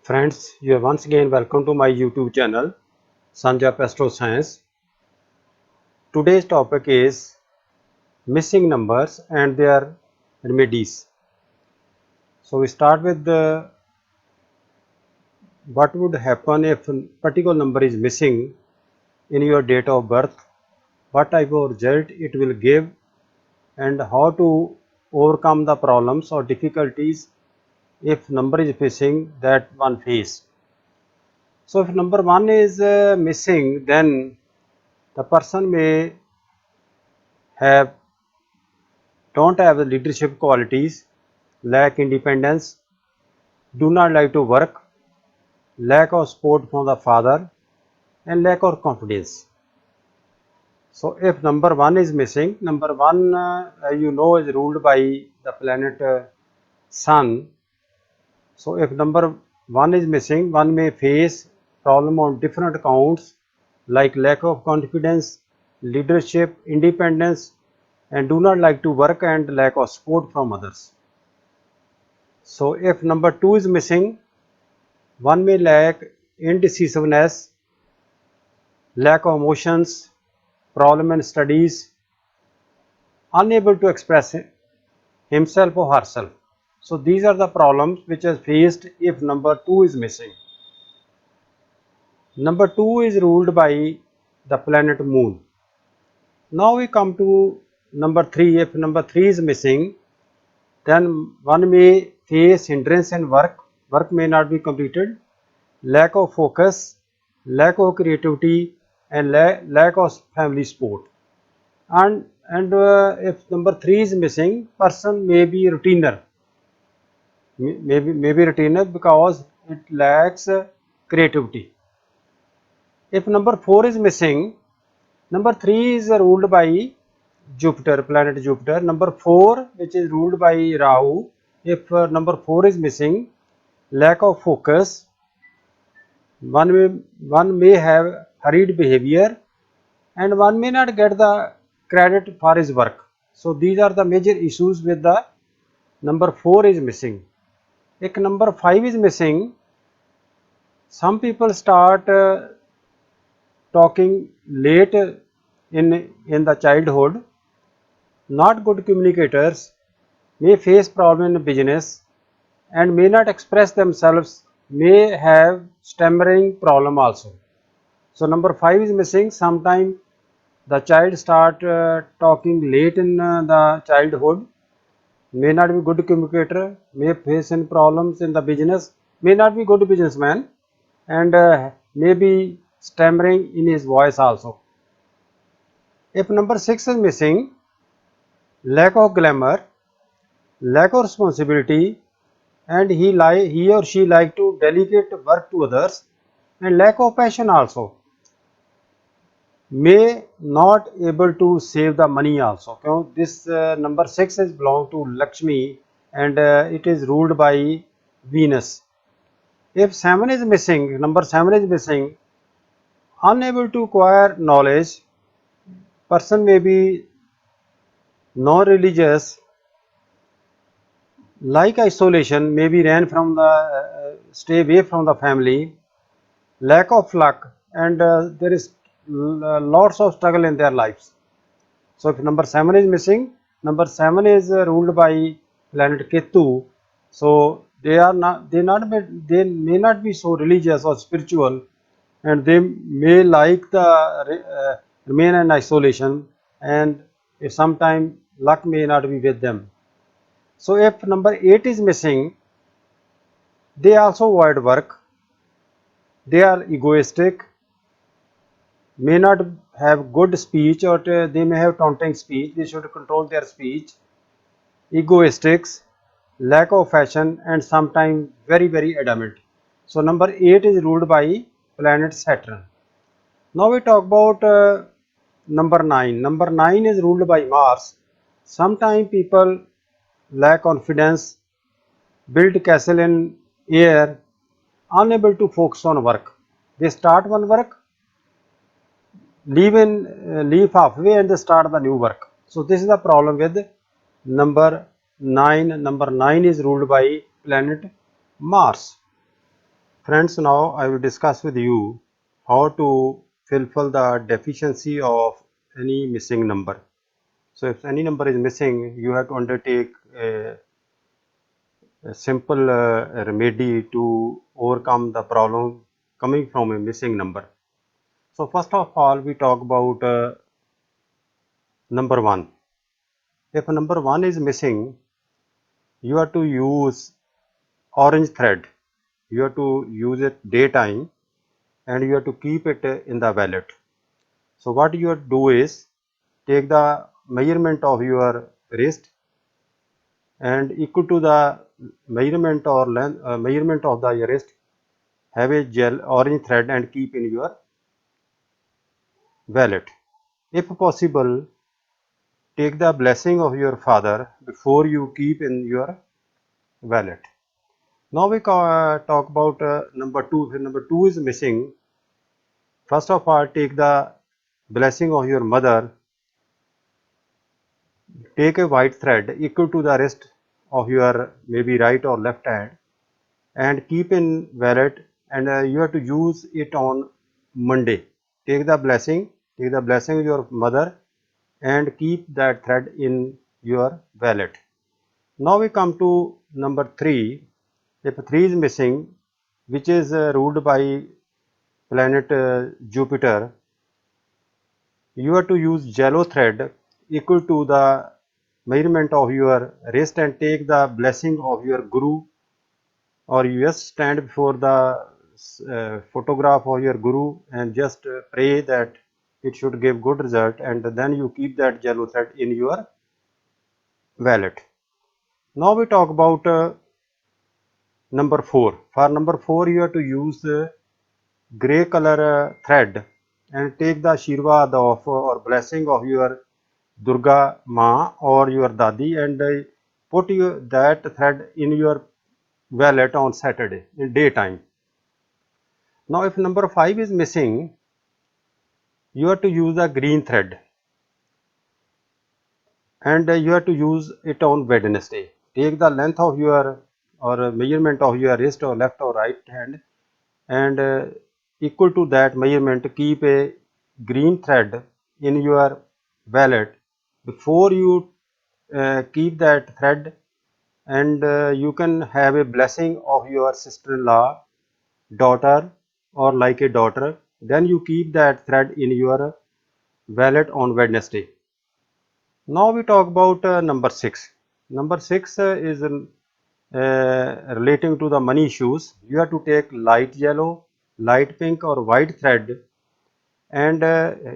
Friends, you are once again welcome to my YouTube channel, Sunjup Astro Science. Today's topic is missing numbers and their remedies. So we start with what would happen if a particular number is missing in your date of birth, what type of result it will give, and how to overcome the problems or difficulties if number is missing that one face. So if number 1 is missing, then the person may don't have the leadership qualities, lack independence, do not like to work, lack of support from the father, and lack of confidence. So if number 1 is missing, number 1 is ruled by the planet Sun. So if number 1 is missing, one may face problem on different accounts like lack of confidence, leadership, independence, and do not like to work and lack of support from others. So if number 2 is missing, one may lack indecisiveness, lack of emotions, problem in studies, unable to express himself or herself. So these are the problems which are faced if number 2 is missing. Number 2 is ruled by the planet Moon. Now we come to number 3. If number 3 is missing, then one may face hindrance in work may not be completed, lack of focus, lack of creativity, and lack of family support. And if number 3 is missing, person may be routiner, maybe routiner because it lacks creativity. If number 4 is missing, number 3 is ruled by Jupiter, planet Jupiter. Number 4, which is ruled by Rahu, if number 4 is missing, lack of focus, one may have hurried behavior, and one may not get the credit for his work. So these are the major issues with the number 4 is missing. If number 5 is missing, some people start talking late in the childhood, not good communicators, may face problem in business and may not express themselves, may have stammering problem also. So number 5 is missing. Sometime the child start talking late in the childhood, may not be good communicator, may face in problems in the business, may not be good businessman, and may be stammering in his voice also. If number 6 is missing, lack of glamour, lack of responsibility, and he or she like to delegate work to others, and lack of passion also. May not able to save the money also. This number 6 is belong to Lakshmi, and it is ruled by Venus. If 7 is missing, number 7 is missing, unable to acquire knowledge, person may be non-religious, like isolation, maybe ran from the stay away from the family, lack of luck, and there is lots of struggle in their lives. So if number 7 is missing, number 7 is ruled by planet Ketu. So they may not be so religious or spiritual, and they may like the remain in isolation, and if sometime luck may not be with them. So if number 8 is missing, they also avoid work, they are egoistic, may not have good speech, or they may have taunting speech, they should control their speech, egoistics, lack of fashion, and sometimes very adamant. So number 8 is ruled by planet Saturn. Now we talk about number 9. Number 9 is ruled by Mars. Sometimes people lack confidence, build castle in air, unable to focus on work. They start one work, leave halfway, and they start the new work. So this is the problem with number 9. Number 9 is ruled by planet Mars. Friends, now I will discuss with you how to fulfill the deficiency of any missing number. So if any number is missing, you have to undertake a simple remedy to overcome the problem coming from a missing number. So first of all, we talk about number 1. If number 1 is missing, you have to use orange thread. You have to use it daytime and you have to keep it in the wallet. So what you have to do is take the measurement of your wrist and equal to the measurement or length measurement of the wrist, have a gel orange thread and keep in your wallet. If possible, take the blessing of your father before you keep in your wallet. Now we talk about number 2. If number 2 is missing, first of all, take the blessing of your mother. Take a white thread equal to the wrist of your maybe right or left hand and keep in wallet, and you have to use it on Monday. Take the blessing of your mother and keep that thread in your wallet. Now we come to number 3. If 3 is missing, which is ruled by planet Jupiter, you have to use yellow thread equal to the measurement of your wrist and take the blessing of your guru, or you just stand before the photograph of your guru and just pray that it should give good result, and then you keep that yellow thread in your wallet. Now we talk about number 4. For number 4, you have to use gray color thread and take the Shirvad of or blessing of your Durga Ma or your Dadi and put that thread in your wallet on Saturday in daytime. Now if number 5 is missing, you have to use a green thread and you have to use it on Wednesday. Take the length of your or measurement of your wrist or left or right hand and equal to that measurement keep a green thread in your wallet before you keep that thread, and you can have a blessing of your sister-in-law, daughter, or like a daughter. Then you keep that thread in your wallet on Wednesday. Now we talk about number 6. Number 6 is relating to the money issues. You have to take light yellow, light pink or white thread and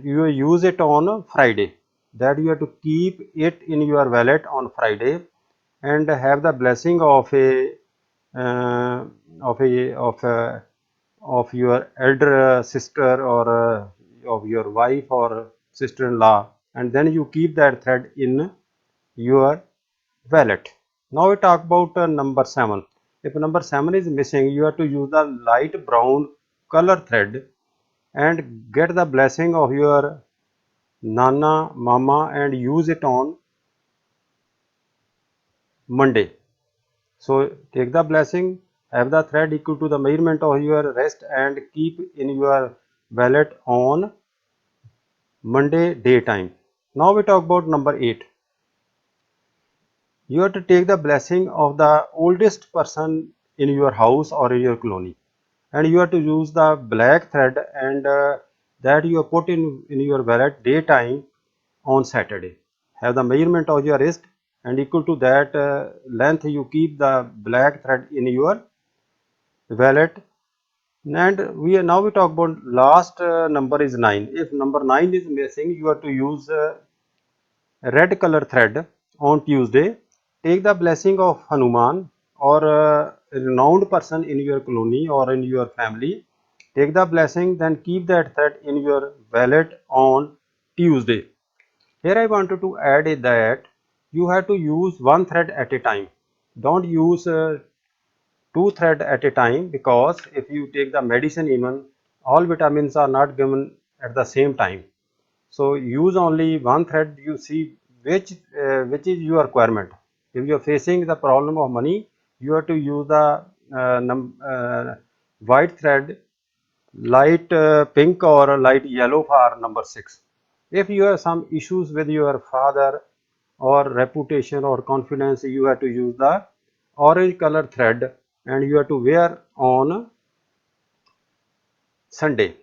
you use it on Friday. That you have to keep it in your wallet on Friday and have the blessing of a uh, of a of a, of your elder sister or of your wife or sister-in-law, and then you keep that thread in your wallet. Now we talk about number 7. If number 7 is missing, you have to use the light brown color thread and get the blessing of your nana, mama and use it on Monday. So take the blessing, have the thread equal to the measurement of your wrist and keep in your wallet on Monday daytime. Now we talk about number 8. You have to take the blessing of the oldest person in your house or in your colony, and you have to use the black thread and that you have put in your wallet daytime on Saturday. Have the measurement of your wrist and equal to that length you keep the black thread in your wallet. And now we talk about last number is 9. If number 9 is missing, you have to use red color thread on Tuesday. Take the blessing of Hanuman or a renowned person in your colony or in your family. Take the blessing, then keep that thread in your wallet on Tuesday. Here I wanted to add is that you have to use one thread at a time. Don't use two thread at a time, because if you take the medicine, even all vitamins are not given at the same time. So use only one thread. You see which is your requirement. If you are facing the problem of money, you have to use the white thread, light pink or light yellow for number 6. If you have some issues with your father or reputation or confidence, you have to use the orange color thread and you have to wear on Sunday.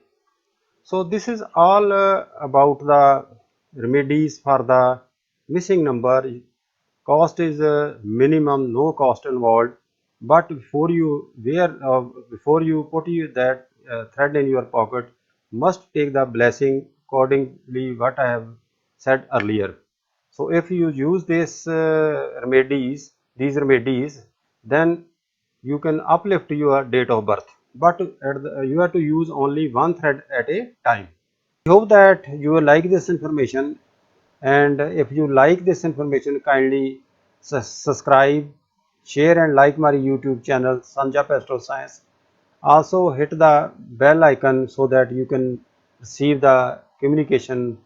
So this is all about the remedies for the missing number. Cost is minimum, no cost involved. But before you before you put that thread in your pocket, must take the blessing accordingly what I have said earlier. So if you use these remedies, then you can uplift your date of birth. But you have to use only one thread at a time. I hope that you will like this information, and if you like this information, kindly subscribe, share and like my YouTube channel Sunjup Astro Science. Also hit the bell icon so that you can receive the communication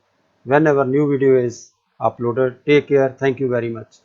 whenever new video is uploaded. Take care. Thank you very much.